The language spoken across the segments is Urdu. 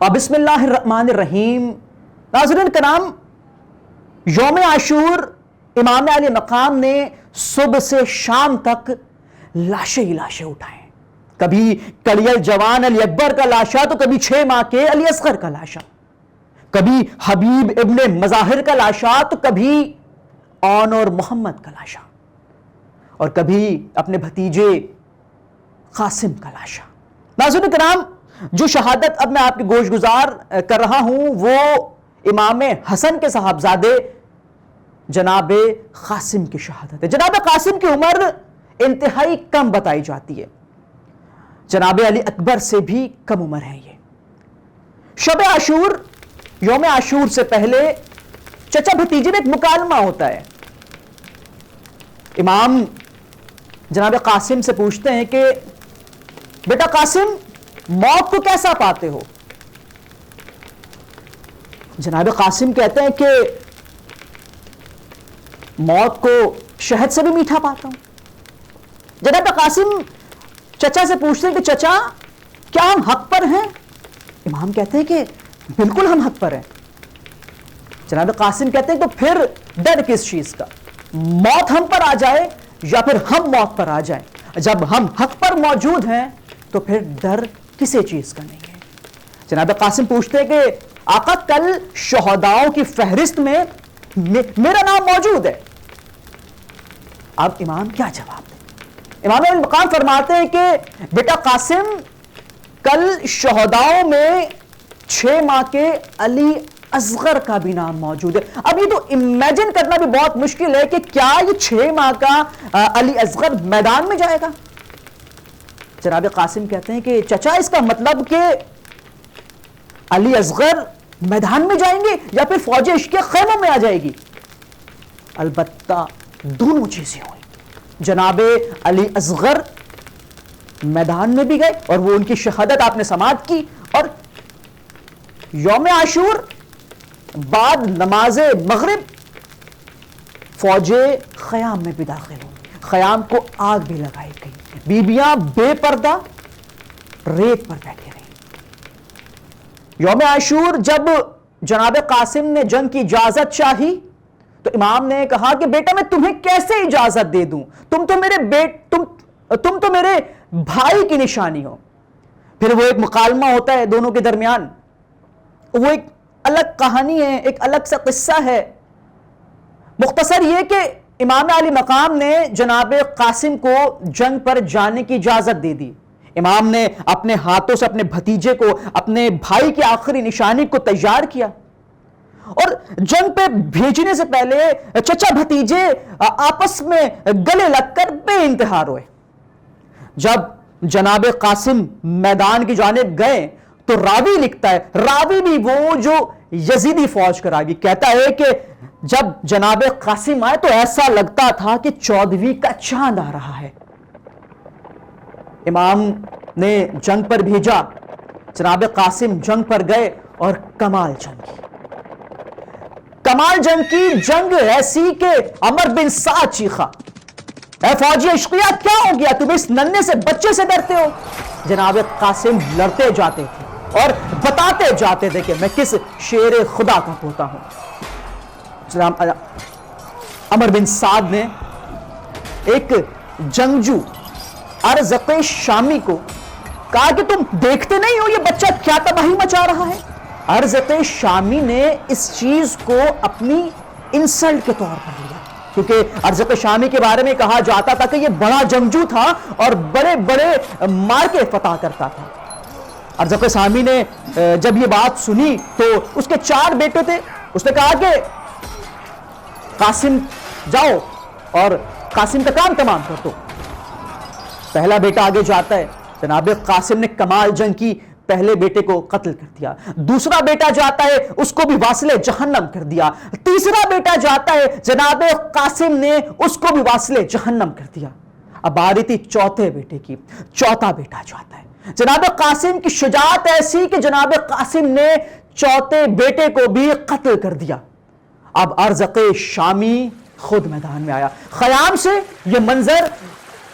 بسم اللہ الرحمن الرحیم۔ ناظرین کرام، یوم عاشور امام علی مقام نے صبح سے شام تک لاشیں ہی لاشیں اٹھائیں۔ کبھی کلی الجوان علی اکبر کا لاشا تو کبھی 6 ماہ کے علی اصغر کا لاشا، کبھی حبیب ابن مظاہر کا لاشا تو کبھی اون اور محمد کا لاشا، اور کبھی اپنے بھتیجے قاسم کا لاشا۔ ناظرین کرام، جو شہادت اب میں آپ کے گوش گزار کر رہا ہوں وہ امام حسن کے صاحبزادے جناب قاسم کی شہادت ہے۔ جناب قاسم کی عمر انتہائی کم بتائی جاتی ہے، جناب علی اکبر سے بھی کم عمر ہے یہ۔ شب عاشور، یوم عاشور سے پہلے چچا بھتیجے میں ایک مکالمہ ہوتا ہے۔ امام جناب قاسم سے پوچھتے ہیں کہ بیٹا قاسم، موت کو کیسا پاتے ہو؟ جناب قاسم کہتے ہیں کہ موت کو شہد سے بھی میٹھا پاتا ہوں۔ جناب قاسم چچا سے پوچھتے ہیں کہ چچا، کیا ہم حق پر ہیں؟ امام کہتے ہیں کہ بالکل ہم حق پر ہیں۔ جناب قاسم کہتے ہیں تو پھر ڈر کس چیز کا؟ موت ہم پر آ جائے یا پھر ہم موت پر آ جائیں، جب ہم حق پر موجود ہیں تو پھر ڈر کسی چیز کا نہیں ہے۔ جناب قاسم پوچھتے ہیں کہ آقا، کل شہداؤں کی فہرست میں میرا نام موجود ہے، اب امام کیا جواب دیں؟ امام علی مقام فرماتے ہیں کہ بیٹا قاسم، کل شہداؤں میں 6 ماہ کے علی اصغر کا بھی نام موجود ہے۔ اب یہ تو امیجن کرنا بھی بہت مشکل ہے کہ کیا یہ 6 ماہ کا علی اصغر میدان میں جائے گا؟ جناب قاسم کہتے ہیں کہ چچا، اس کا مطلب کہ علی اصغر میدان میں جائیں گے یا پھر فوج عشق کے خیموں میں آ جائے گی؟ البتہ دونوں چیزیں ہوئی۔ جناب علی اصغر میدان میں بھی گئے اور وہ ان کی شہادت آپ نے سماعت کی، اور یوم عاشور بعد نماز مغرب فوج خیام میں بھی داخل ہوئی، خیام کو آگ بھی لگائی گئی، بیبیاں بے پردہ ریت پر بیٹھی رہی۔ یوم عاشور جب جناب قاسم نے جنگ کی اجازت چاہی تو امام نے کہا کہ بیٹا میں تمہیں کیسے اجازت دے دوں، تم تو میرے بھائی کی نشانی ہو۔ پھر وہ ایک مکالمہ ہوتا ہے دونوں کے درمیان، وہ ایک الگ کہانی ہے، ایک الگ سا قصہ ہے۔ مختصر یہ کہ امام علی مقام نے جناب قاسم کو جنگ پر جانے کی اجازت دے دی۔ امام نے اپنے ہاتھوں سے اپنے بھتیجے کو، اپنے بھائی کی آخری نشانی کو تیار کیا، اور جنگ پہ بھیجنے سے پہلے چچا بھتیجے آپس میں گلے لگ کر بے انتہا روئے۔ جب جناب قاسم میدان کی جانب گئے تو راوی لکھتا ہے، راوی بھی وہ جو یزیدی فوج کا راوی، کہتا ہے کہ جب جناب قاسم آئے تو ایسا لگتا تھا کہ 14ویں کا چاند آ رہا ہے۔ امام نے جنگ پر بھیجا، جناب قاسم جنگ پر گئے اور کمال جنگ کی۔ کمال جنگ کی، جنگ ایسی کہ عمر بن سعد چیخا، اے فوجی اشقیا، کیا ہو گیا؟ تم اس ننھے سے بچے سے ڈرتے ہو؟ جناب قاسم لڑتے جاتے تھے اور بتاتے جاتے تھے کہ میں کس شیر خدا کا پوتا ہوں۔ جناب عمر بن سعد نے ایک جنگجو ارزق شامی کو کہا کہ تم دیکھتے نہیں ہو یہ بچہ کیا تباہی مچا رہا ہے؟ ارزق شامی نے اس چیز کو اپنی انسلٹ کے طور پر لیا، کیونکہ ارزق شامی کے بارے میں کہا جاتا تھا کہ یہ بڑا جنگجو تھا اور بڑے بڑے مارکے فتح کرتا تھا۔ ارزق شامی نے جب یہ بات سنی تو اس کے 4 بیٹے تھے، اس نے کہا کہ قاسم جاؤ اور قاسم کا کام تمام کر دو۔ پہلا بیٹا آگے جاتا ہے، جناب قاسم نے کمال جنگ کی، پہلے بیٹے کو قتل کر دیا۔ دوسرا بیٹا جاتا ہے، اس کو بھی واصل جہنم کر دیا۔ تیسرا بیٹا جاتا ہے، جناب قاسم نے اس کو بھی واصل جہنم کر دیا۔ اب باری تھی چوتھے بیٹے کی، چوتھا بیٹا جاتا ہے۔ جناب قاسم کی شجاعت ایسی کہ جناب قاسم نے چوتھے بیٹے کو بھی قتل کر دیا۔ اب ارزق شامی خود میدان میں آیا۔ خیام سے یہ منظر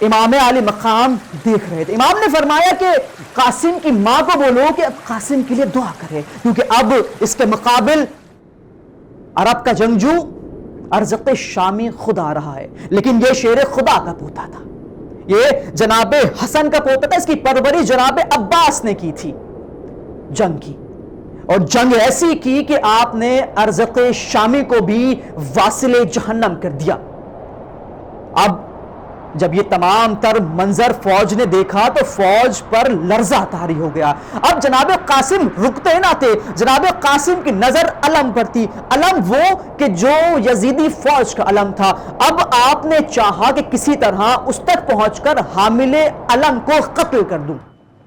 امام علی مقام دیکھ رہے تھے. امام نے فرمایا کہ قاسم کی ماں کو بولو کہ اب قاسم کے لیے دعا کرے، کیونکہ اب اس کے مقابل عرب کا جنگجو ارزق شامی خود آ رہا ہے. لیکن یہ شیر خدا کا پوتا تھا، یہ جناب حسن کا پوتا تھا. اس کی پرورش جناب عباس نے کی تھی جنگ کی، اور جنگ ایسی کی کہ آپ نے ارزق شامی کو بھی واصل جہنم کر دیا. اب جب یہ تمام تر منظر فوج نے دیکھا تو فوج پر لرزہ طاری ہو گیا. اب جناب قاسم رکتے نہ تھے. جناب قاسم کی نظر علم پر تھی، علم وہ کہ جو یزیدی فوج کا علم تھا. اب آپ نے چاہا کہ کسی طرح اس تک پہنچ کر حامل علم کو قتل کر دوں.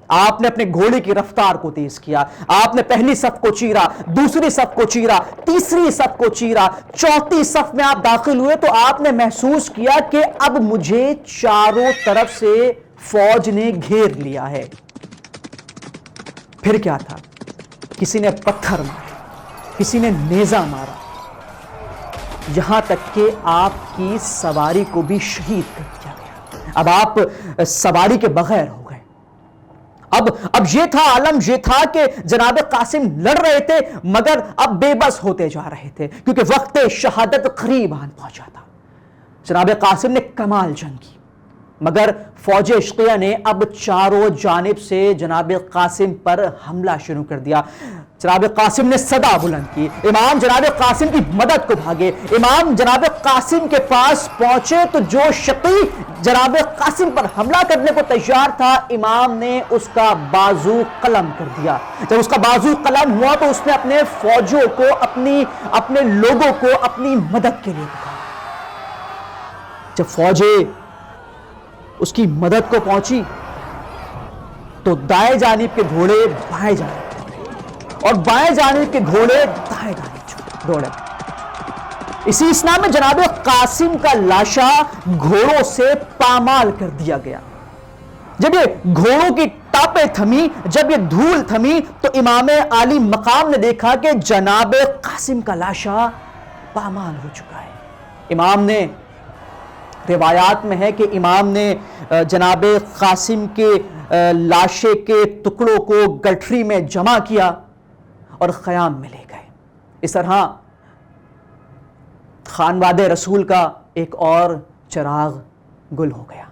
آپ نے اپنے گھوڑے کی رفتار کو تیز کیا. آپ نے پہلی صف کو چیرا، دوسری صف کو چیرا، تیسری صف کو چیرا، چوتھی صف میں آپ داخل ہوئے تو آپ نے محسوس کیا کہ اب مجھے چاروں طرف سے فوج نے گھیر لیا ہے. پھر کیا تھا؟ کسی نے پتھر مارا، کسی نے نیزہ مارا، یہاں تک کہ آپ کی سواری کو بھی شہید کر دیا گیا. اب آپ سواری کے بغیر ہو گئے. اب یہ تھا عالم، یہ تھا کہ جناب قاسم لڑ رہے تھے مگر اب بے بس ہوتے جا رہے تھے، کیونکہ وقت شہادت قریب آن پہنچا تھا. جناب قاسم نے کمال جنگ کی، مگر فوج عشقیہ نے اب چاروں جانب سے جناب قاسم پر حملہ شروع کر دیا. جناب قاسم نے صدا بلند کی، امام جناب قاسم کی مدد کو بھاگے. امام جناب قاسم کے پاس پہنچے تو جو شقی جناب قاسم پر حملہ کرنے کو تیار تھا، امام نے اس کا بازو قلم کر دیا. جب اس کا بازو قلم ہوا تو اس نے اپنے فوجوں کو، اپنے لوگوں کو اپنی مدد کے لیے پکارا. جب فوجیں اس کی مدد کو پہنچی تو دائیں جانب کے گھوڑے بائیں جانب اور بائیں جانب کے گھوڑے دائیں جانب دوڑے. اسی اسنا میں جناب قاسم کا لاشا گھوڑوں سے پامال کر دیا گیا. جب یہ گھوڑوں کی ٹاپیں تھمی، جب یہ دھول تھمی تو امام علی مقام نے دیکھا کہ جناب قاسم کا لاشا پامال ہو چکا ہے. امام نے، روایات میں ہے کہ امام نے جناب قاسم کے لاشے کے ٹکڑوں کو گٹھری میں جمع کیا اور خیام میں لے گئے. اس طرح خانوادہ رسول کا ایک اور چراغ گل ہو گیا.